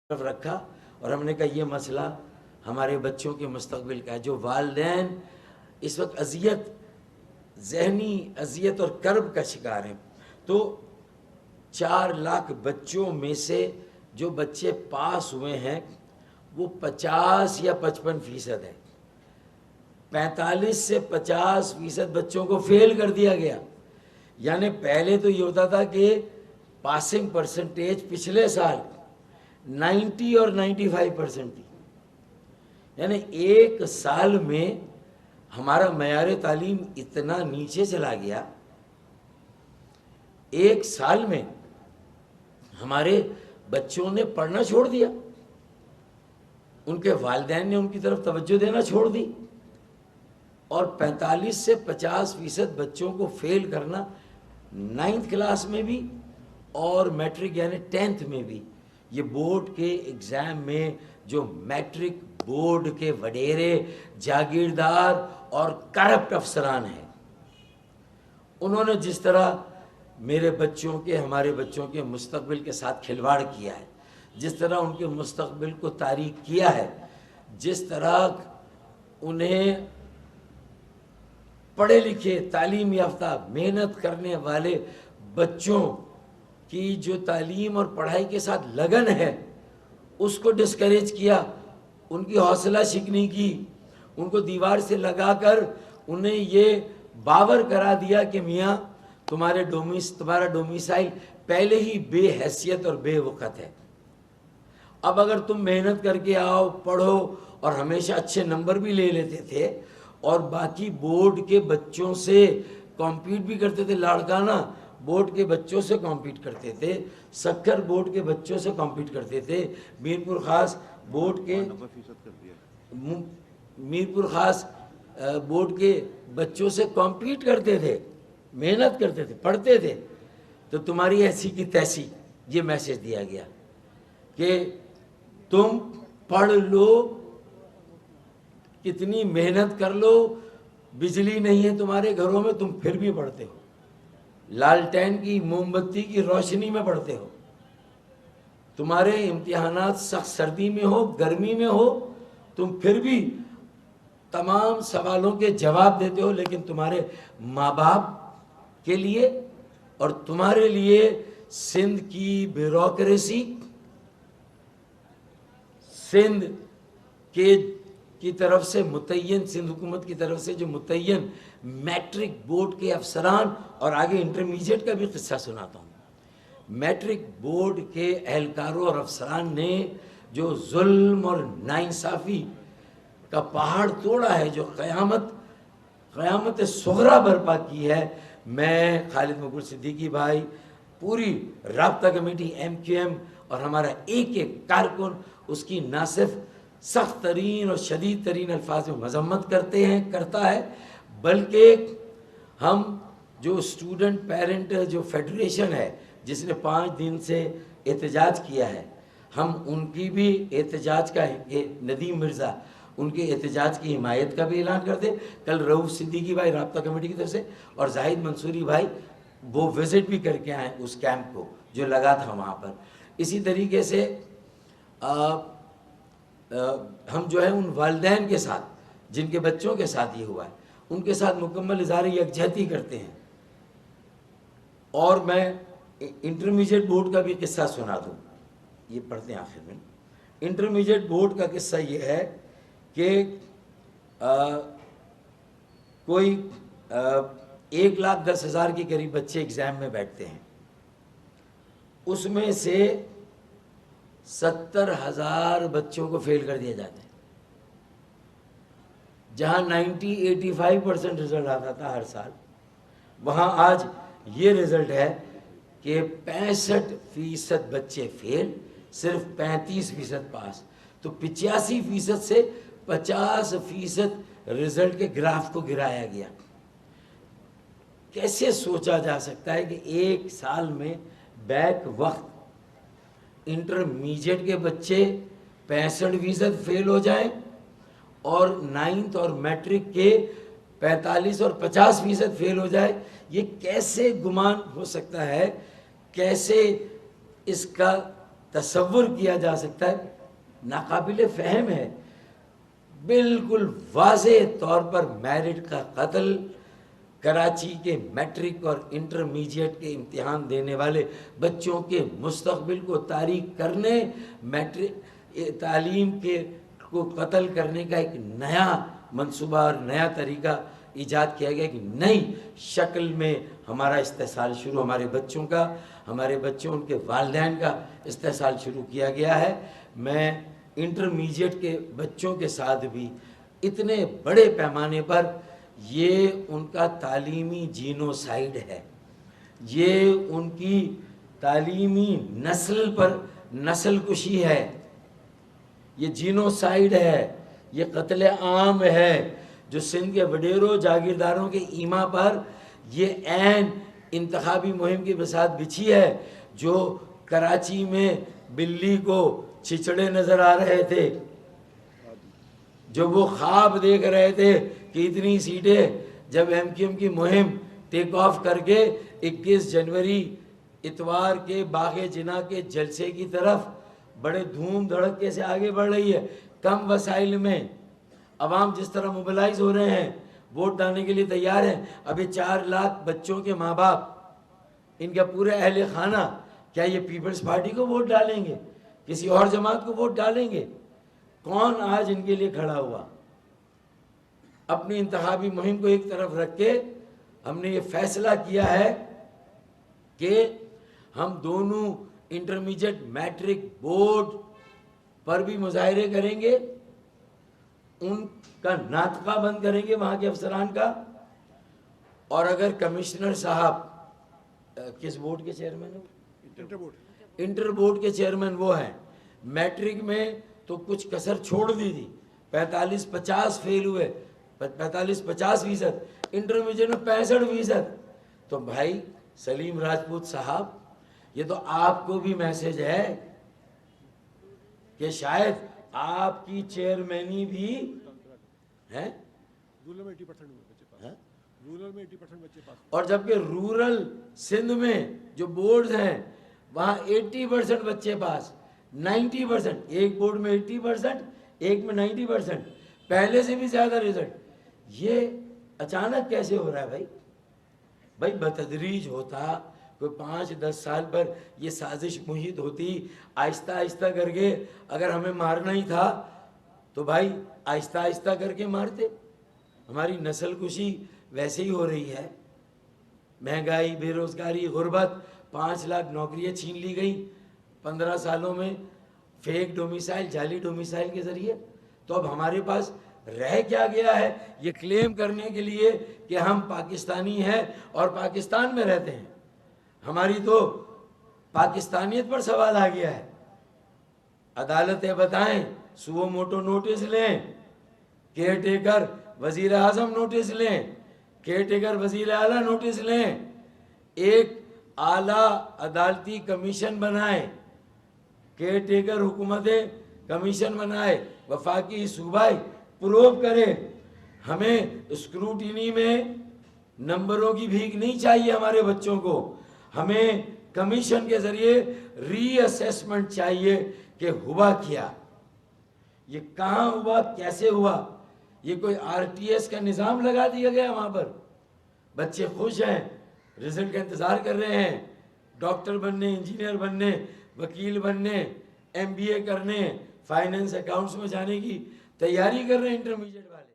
तरफ रखा और हमने कहा ये मसला हमारे बच्चों के मुस्तकबिल का है। जो वालिदैन इस वक्त अजियत, जहनी अजियत और कर्ब का शिकार हैं, तो 4 लाख बच्चों में से जो बच्चे पास हुए हैं वो 50 या 55% है। 45 से 50% बच्चों को फेल कर दिया गया। यानी पहले तो ये होता था कि पासिंग परसेंटेज पिछले साल 90 और 95% थी। यानी एक साल में हमारा मयार तालीम इतना नीचे चला गया, एक साल में हमारे बच्चों ने पढ़ना छोड़ दिया, उनके वालिदैन ने उनकी तरफ तवज्जो देना छोड़ दी, और 45 से 50% बच्चों को फेल करना 9th क्लास में भी और मैट्रिक यानी 10th में भी। ये बोर्ड के एग्ज़ाम में जो मैट्रिक बोर्ड के वडेरे, जागीरदार और करप्ट अफसरान हैं, उन्होंने जिस तरह मेरे बच्चों के, हमारे बच्चों के मुस्तकबिल के साथ खिलवाड़ किया है, जिस तरह उनके मुस्तकबिल को तारीक किया है, जिस तरह उन्हें पढ़े लिखे, तालीम याफ्ता, मेहनत करने वाले बच्चों की जो तालीम और पढ़ाई के साथ लगन है उसको डिस्करेज किया, उनकी हौसला शिकनी की, उनको दीवार से लगाकर उन्हें ये बावर करा दिया कि मियाँ तुम्हारा डोमिसाइल पहले ही बेहैसियत और बेवक़्त है। अब अगर तुम मेहनत करके आओ, पढ़ो और हमेशा अच्छे नंबर भी ले लेते थे और बाकी बोर्ड के बच्चों से कॉम्पीट भी करते थे, लाड़काना बोर्ड के बच्चों से कॉम्पीट करते थे, सक्कर बोर्ड के बच्चों से कॉम्पीट करते थे, मीरपुर ख़ास बोर्ड के बच्चों से कॉम्पीट करते थे, मेहनत करते थे, पढ़ते थे। तो तुम्हारी ऐसी की तैसी ये मैसेज दिया गया कि तुम पढ़ लो, कितनी मेहनत कर लो, बिजली नहीं है तुम्हारे घरों में, तुम फिर भी पढ़ते हो, लालटेन की मोमबत्ती की रोशनी में पढ़ते हो, तुम्हारे इम्तिहानात सख्त सर्दी में हो, गर्मी में हो, तुम फिर भी तमाम सवालों के जवाब देते हो, लेकिन तुम्हारे माँ बाप के लिए और तुम्हारे लिए सिंध की ब्यूरोक्रेसी, सिंध की तरफ से मुतय्यन, सिंध हुकूमत की तरफ से जो मुतय्यन मैट्रिक बोर्ड के अफसरान, और आगे इंटरमीडिएट का भी किस्सा सुनाता हूँ। मैट्रिक बोर्ड के एहलकारों और अफसरान ने जो जुल्म और नाइंसाफ़ी का पहाड़ तोड़ा है, जो क़यामत सुगरा बर्पा की है, मैं, खालिद मकबूल सिद्दीकी भाई, पूरी राब्ता कमेटी MQM और हमारा एक एक कारकुन उसकी ना सिर्फ सख्त तरीन और शदीद तरीन अल्फाज में मजम्मत करता है, बल्कि हम जो स्टूडेंट पेरेंट जो फेडरेशन है जिसने 5 दिन से एहतजाज किया है, हम उनकी भी एहतजाज का, नदीम मिर्ज़ा, उनके एहतजाज की हिमायत का भी ऐलान कर दे। कल रऊफ़ सिद्दीकी भाई राब्ता कमेटी की तरफ से और जाहिद मंसूरी भाई वो विज़िट भी करके आए उस कैंप को जो लगा था वहाँ पर। इसी तरीके से हम जो है उन वालिदैन के साथ जिनके बच्चों के साथ ये हुआ है, उनके साथ मुकम्मल इज़हार यकजहती करते हैं। और मैं इंटरमीडिएट बोर्ड का भी किस्सा सुना दूँ, ये पढ़ते हैं आखिर में। इंटरमीडिएट बोर्ड का किस्सा ये है कि कोई 1,10,000 के करीब बच्चे एग्ज़ाम में बैठते हैं, उसमें से 70,000 बच्चों को फेल कर दिया जाता है। जहाँ 90-85% रिजल्ट आता था हर साल, वहाँ आज ये रिजल्ट है कि 65% बच्चे फेल, सिर्फ 35% पास। तो 85% से 50% रिजल्ट के ग्राफ को गिराया गया। कैसे सोचा जा सकता है कि एक साल में बैक वक्त इंटरमीडिएट के बच्चे 65% फेल हो जाएं और 9th और मैट्रिक के 45 और 50% फेल हो जाए? ये कैसे गुमान हो सकता है? कैसे इसका तसव्वुर किया जा सकता है, नाकाबिले फ़हम है। बिल्कुल वाज़े तौर पर मेरिट का कत्ल कराची के मैट्रिक और इंटरमीडिएट के इम्तिहान देने वाले बच्चों के मुस्तकबिल को तारीक करने, मैट्रिक तालीम के को कत्ल करने का एक नया मंसूबा और नया तरीका ईजाद किया गया कि नई शक्ल में हमारा इस्तेसाल शुरू, हमारे बच्चों का, हमारे बच्चों उनके वालिदैन का इस्तेसाल शुरू किया गया है। मैं इंटरमीडिएट के बच्चों के साथ भी इतने बड़े पैमाने पर ये उनका तालीमी जीनोसाइड है, ये उनकी तालीमी नस्ल पर नस्ल कुशी है, ये जीनोसाइड है, ये कत्ले आम है जो सिंध के वडेरों जागीरदारों के ईमा पर ये ऐन इंतखाबी मुहिम की बसात बिछी है। जो कराची में बिल्ली को छिछड़े नज़र आ रहे थे, जो वो ख्वाब देख रहे थे कि इतनी सीटें, जब MQM की मुहिम टेक ऑफ करके 21 जनवरी इतवार के बाग़े जिना के जलसे की तरफ बड़े धूम धड़के से आगे बढ़ रही है, कम वसाइल में अवाम जिस तरह मोबिलाइज हो रहे हैं, वोट डालने के लिए तैयार हैं। अभी 4 लाख बच्चों के माँ बाप, इनका पूरे अहले खाना, क्या ये पीपल्स पार्टी को वोट डालेंगे, किसी और जमात को वोट डालेंगे? कौन आज इनके लिए खड़ा हुआ? अपनी इंतखाबी मुहिम को एक तरफ रख के हमने ये फैसला किया है कि हम दोनों इंटरमीडिएट मैट्रिक बोर्ड पर भी मुजाहिरे करेंगे, उनका नातका बंद करेंगे वहाँ के अफसरान का। और अगर कमिश्नर साहब किस बोर्ड के चेयरमैन हो? इंटर बोर्ड के चेयरमैन वो हैं। मैट्रिक में तो कुछ कसर छोड़ दी थी, 45-50 फेल हुए, 45-50%, इंटरमीडिएट में 65%। तो भाई सलीम राजपूत साहब, ये तो आपको भी मैसेज है कि शायद आपकी चेयरमैनी भी है। रूरल में 80% बच्चे पास, रूरल में 80% बच्चे पास। और जबकि रूरल सिंध में जो बोर्ड्स हैं वहाँ 80% बच्चे पास, 90%, एक बोर्ड में 80%, एक में 90%, पहले से भी ज़्यादा रिजल्ट। ये अचानक कैसे हो रहा है भाई? भाई बतदरीज होता, कोई 5-10 साल पर ये साजिश मुहित होती, आहिस्ता आहिस्ता करके अगर हमें मारना ही था तो भाई आहिस्ता आहिस्ता करके मारते। हमारी नस्ल कुशी वैसे ही हो रही है, महंगाई, बेरोज़गारी, गुर्बत, 5 लाख नौकरियां छीन ली गई 15 सालों में, फेक डोमिसाइल, जाली डोमिसाइल के ज़रिए। तो अब हमारे पास रह क्या गया है ये क्लेम करने के लिए कि हम पाकिस्तानी हैं और पाकिस्तान में रहते हैं? हमारी तो पाकिस्तानियत पर सवाल आ गया है। अदालतें बताएं, सुओ मोटो नोटिस लें, केयर टेकर वजीर आजम नोटिस लें, केयर टेकर वजीर आला नोटिस लें, एक आला अदालती कमीशन बनाए, केयर टेकर हुकूमतें कमीशन बनाए, वफाकी सूबाई प्रोब करे। हमें स्क्रूटिनी में नंबरों की भीख नहीं चाहिए हमारे बच्चों को, हमें कमीशन के जरिए रीअसेसमेंट चाहिए कि हुआ क्या, ये कहाँ हुआ, कैसे हुआ। ये कोई RTS का निज़ाम लगा दिया गया वहाँ पर? बच्चे खुश हैं, रिजल्ट का इंतज़ार कर रहे हैं, डॉक्टर बनने, इंजीनियर बनने, वकील बनने, MBA करने, फाइनेंस अकाउंट्स में जाने की तैयारी कर रहे हैं इंटरमीडिएट वाले।